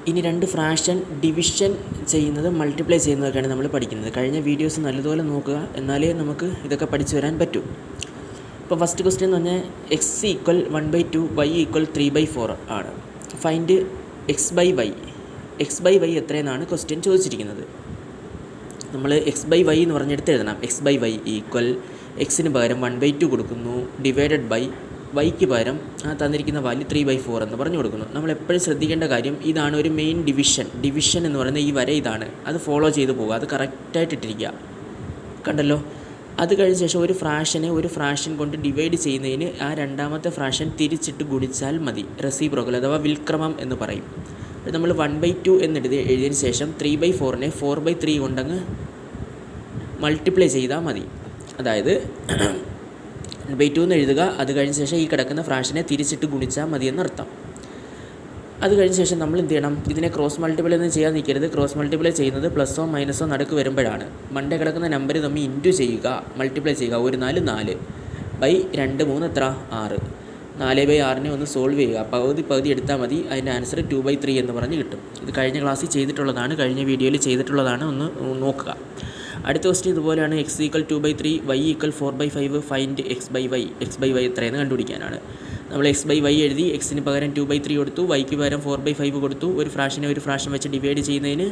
ഇനി രണ്ട് fraction division ചെയ്യുന്നത് മൾട്ടിപ്ലൈ ചെയ്യുന്നതൊക്കെയാണ് നമ്മൾ പഠിക്കുന്നത്. കഴിഞ്ഞ വീഡിയോസ് നല്ലതുപോലെ നോക്കുക, എന്നാലേ നമുക്ക് ഇതൊക്കെ പഠിച്ചു വരാൻ പറ്റൂ. ഇപ്പോൾ ഫസ്റ്റ് ക്വസ്റ്റ്യൻ എന്ന് പറഞ്ഞാൽ എക്സ് ഈക്വൽ 1/2 വൈ ഈക്വൽ 3/4 ആണ്. ഫൈൻഡ് എക്സ് ബൈ വൈ എത്രയെന്നാണ് ക്വസ്റ്റ്യൻ ചോദിച്ചിരിക്കുന്നത്. നമ്മൾ എക്സ് ബൈ വൈ എന്ന് പറഞ്ഞെടുത്ത് എഴുതണം. എക്സ് ബൈ വൈ ഈക്വൽ എക്സിന് പകരം 1/2 കൊടുക്കുന്നു, ഡിവൈഡഡ് ബൈ വൈക്ക് പകരം തന്നിരിക്കുന്ന വാല്യൂ 3/4 എന്ന് പറഞ്ഞു കൊടുക്കുന്നു. നമ്മൾ എപ്പോഴും ശ്രദ്ധിക്കേണ്ട കാര്യം ഇതാണ് ഒരു മെയിൻ ഡിവിഷൻ എന്ന് പറയുന്ന ഈ വര ഇതാണ്. അത് ഫോളോ ചെയ്ത് പോകുക, അത് കറക്റ്റായിട്ട് ഇട്ടിരിക്കുക. കണ്ടല്ലോ. അത് കഴിഞ്ഞ ശേഷം ഒരു ഫ്രാക്ഷൻ കൊണ്ട് ഡിവൈഡ് ചെയ്യുന്നതിന് ആ രണ്ടാമത്തെ ഫ്രാക്ഷൻ തിരിച്ചിട്ട് ഗുണിച്ചാൽ മതി. റെസിപ്രോക്കൽ അഥവാ വിൽക്രമം എന്ന് പറയും. നമ്മൾ 1/2 എഴുതിയതിന് ശേഷം 3/4നെ 4/3 കൊണ്ടങ്ങ് മൾട്ടിപ്ലൈ ചെയ്താൽ മതി. അതായത് 1/2 എന്ന് എഴുതുക, അത് കഴിഞ്ഞ ശേഷം ഈ കിടക്കുന്ന ഫ്രാക്ഷനെ തിരിച്ചിട്ട് ഗുണിച്ചാൽ മതി എന്നർത്ഥം. അത് കഴിഞ്ഞ ശേഷം നമ്മൾ എന്ത് ചെയ്യണം? ഇതിനെ ക്രോസ് മൾട്ടിപ്ലൈ ഒന്നും ചെയ്യാൻ നിൽക്കരുത്. ക്രോസ് മൾട്ടിപ്ലൈ ചെയ്യുന്നത് പ്ലസോ മൈനസോ നടുക്ക് വരുമ്പോഴാണ്. മണ്ടേ കിടക്കുന്ന നമ്പർ തമ്മിൽ ഇൻറ്റു ചെയ്യുക, മൾട്ടിപ്ലൈ ചെയ്യുക. 1 4 4 ബൈ 2 3 എത്ര 6. 4/6നെ ഒന്ന് സോൾവ് ചെയ്യുക, പകുതി എടുത്താൽ മതി. അതിൻ്റെ ആൻസർ 2/3 എന്ന് പറഞ്ഞ് കിട്ടും. ഇത് കഴിഞ്ഞ ക്ലാസ്സിൽ ചെയ്തിട്ടുള്ളതാണ്, കഴിഞ്ഞ വീഡിയോയിൽ ചെയ്തിട്ടുള്ളതാണ്, ഒന്ന് നോക്കുക. അടുത്ത ക്വസ്റ്റ്യൻ ഇതുപോലെയാണ്. X equal 2/3 y equal 4/5 find x by y എത്രയെന്ന് കണ്ടുപിടിക്കാനാണ്. നമ്മൾ എക്സ് ബൈ വൈ എഴുതി, എക്സിന് പകരം 2/3 കൊടുത്തു, വൈക്ക് പകരം 4/5 കൊടുത്തു. ഒരു ഫ്രാക്ഷൻ വെച്ച് ഡിവൈഡ് ചെയ്യുന്നതിന്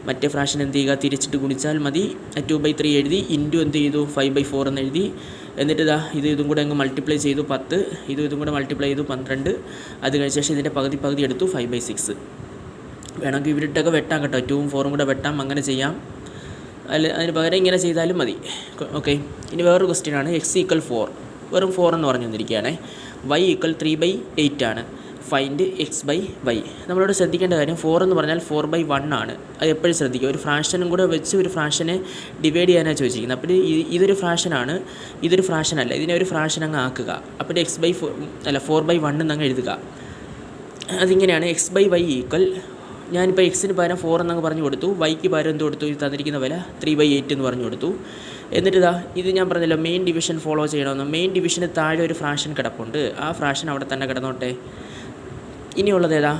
മറ്റേ ഫ്രാക്ഷൻ എന്ത് ചെയ്യുക? തിരിച്ചിട്ട് ഗുണിച്ചാൽ മതി. 2/3 എഴുതി, ഇൻറ്റു എന്ത് ചെയ്തു? 5/4 എന്ന് എഴുതി. എന്നിട്ട് ഇതും കൂടെ അങ്ങ് മൾട്ടിപ്ലൈ ചെയ്തു 10, ഇതും കൂടെ മൾട്ടിപ്ലൈ ചെയ്തു 12. അത് കഴിഞ്ഞ ശേഷം ഇതിൻ്റെ പകുതി എടുത്തു 5/6. വേണമെങ്കിൽ ഇവരിട്ടൊക്കെ വെട്ടാം കേട്ടോ, 2ഉം 4ഉം കൂടെ വെട്ടാം, അങ്ങനെ ചെയ്യാം. അതിന് പകരം ഇങ്ങനെ ചെയ്താലും മതി. ഓക്കെ. ഇനി വേറൊരു ക്വസ്റ്റ്യൻ ആണ്. എക്സ് ഈക്വൽ 4, വെറും 4 എന്ന് പറഞ്ഞു തന്നിരിക്കുകയാണ്. വൈ ഈക്വൽ 3/8 ആണ്. Find x by y. നമ്മളോട് ശ്രദ്ധിക്കേണ്ട കാര്യം 4 എന്ന് പറഞ്ഞാൽ 4/1 ആണ്. അത് എപ്പോഴും ശ്രദ്ധിക്കുക. ഒരു ഫ്രാക്ഷനും കൂടെ വെച്ച് ഒരു ഫ്രാക്ഷനെ ഡിവൈഡ് ചെയ്യാനാണ് ചോദിച്ചിരിക്കുന്നത്. അപ്പോൾ ഇതൊരു ഫ്രാക്ഷനാണ്, ഇതൊരു ഫ്രാക്ഷൻ അല്ല. ഇതിനെ ഒരു ഫ്രാക്ഷൻ അങ്ങ് ആക്കുക. അപ്പോൾ 4/1 എന്നങ്ങ് എഴുതുക. അതിങ്ങനെയാണ്. എക്സ് ബൈ വൈ ഈക്വൽ, ഞാനിപ്പോൾ എക്സിന് പകരം 4 എന്നങ്ങ് പറഞ്ഞു കൊടുത്തു, വൈക്ക് പകരം എന്ത് കൊടുത്തു? ഇത് തന്നിരിക്കുന്ന വില 3/8 എന്ന് പറഞ്ഞു കൊടുത്തു. എന്നിട്ട് ഇത് ഞാൻ പറഞ്ഞല്ലോ, മെയിൻ ഡിവിഷൻ ഫോളോ ചെയ്യണമെന്ന്. മെയിൻ ഡിവിഷന് താഴെ ഒരു ഫ്രാക്ഷൻ കിടപ്പുണ്ട്, ആ ഫ്രാക്ഷൻ അവിടെ തന്നെ കിടന്നോട്ടെ. ഇനിയുള്ളത് ഏതാ?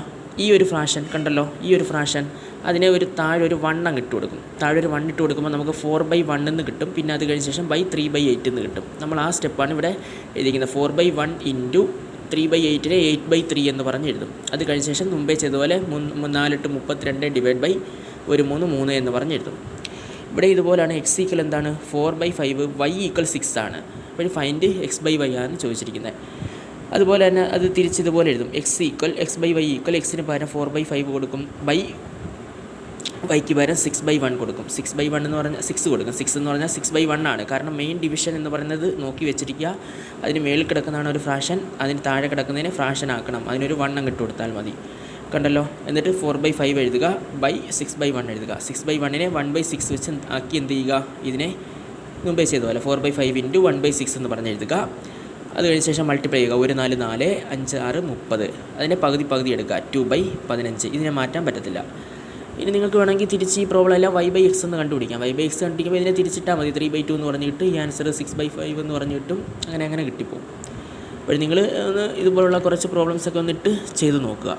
ഈ ഒരു ഫ്രാക്ഷൻ കണ്ടല്ലോ, ഈ ഒരു ഫ്രാക്ഷൻ. അതിനെ താഴെ ഒരു 1 അങ്ങ് ഇട്ട് കൊടുക്കും. താഴെ ഒരു 1 ഇട്ട് കൊടുക്കുമ്പോൾ നമുക്ക് 4/1 എന്ന് കിട്ടും. പിന്നെ അത് കഴിഞ്ഞ ശേഷം 3/8 എന്ന് കിട്ടും. നമ്മൾ ആ സ്റ്റെപ്പാണ് ഇവിടെ എഴുതിയിരിക്കുന്നത്. 4/1 ഇൻറ്റു 3/8നെ 8/3 എന്ന് പറഞ്ഞ് എഴുതും. അത് കഴിഞ്ഞ ശേഷം മുമ്പേ ചെയ്തതുപോലെ 4 8 32 ഡിവൈഡ് ബൈ 1 3 3 എന്ന് പറഞ്ഞ് എഴുതും. ഇവിടെ ഇതുപോലെയാണ്. എക്സ് ഈക്വൽ എന്താണ്? 4/5, വൈ ഈക്വൽ 6 ആണ്. അപ്പോൾ ഫൈൻഡ് എക്സ് ബൈ വൈ ആണ് ചോദിച്ചിരിക്കുന്നത്. അതുപോലെ തന്നെ അത് തിരിച്ചിതുപോലെ എഴുതും. എക്സ് ബൈ വൈ ഈക്വൽ എക്സിന് പകരം 4/5 കൊടുക്കും, വൈക്ക് പകരം 6/1 കൊടുക്കും. 6/1 എന്ന് പറഞ്ഞാൽ 6 കൊടുക്കും. 6 എന്ന് പറഞ്ഞാൽ 6/1 ആണ്. കാരണം മെയിൻ ഡിവിഷൻ എന്ന് പറയുന്നത് നോക്കി വെച്ചിരിക്കുക. അതിന് മേളിൽ കിടക്കുന്നതാണ് ഒരു ഫ്രാക്ഷൻ, അതിന് താഴെ കിടക്കുന്നതിനെ ഫ്രാക്ഷൻ ആക്കണം. അതിനൊരു 1 അങ്ങ് ഇട്ട് കൊടുത്താൽ മതി. കണ്ടല്ലോ. എന്നിട്ട് 4/5 എഴുതുക, 6/1 എഴുതുക. 6/1നെ 1/6 വെച്ച് ആക്കി എന്ത് ചെയ്യുക? ഇതിനെ മുമ്പേ ചെയ്തതുപോലെ 4/5 ഇൻറ്റു 1/6 എന്ന് പറഞ്ഞ് എഴുതുക. അത് കഴിഞ്ഞ ശേഷം മൾട്ടിപ്ലൈ ചെയ്യുക. 1 4 4 5 6 30. അതിനെ പകുതി എടുക്കുക, 2/15. ഇതിനെ മാറ്റാൻ പറ്റത്തില്ല. ഇനി നിങ്ങൾക്ക് വേണമെങ്കിൽ തിരിച്ച് ഈ പ്രോബ്ലം എല്ലാം y/x എന്ന് കണ്ടുപിടിക്കാം. y/x കണ്ടുപിടിക്കുമ്പോൾ ഇതിനെ തിരിച്ചിട്ടാൽ മതി. 3/2 എന്ന് പറഞ്ഞിട്ട് ഈ ആൻസർ 6/5 എന്ന് പറഞ്ഞു കിട്ടും. അങ്ങനെ കിട്ടിപ്പോകും. അപ്പോൾ നിങ്ങൾ ഇതുപോലുള്ള കുറച്ച് പ്രോബ്ലംസൊക്കെ വന്നിട്ട് ചെയ്ത് നോക്കുക.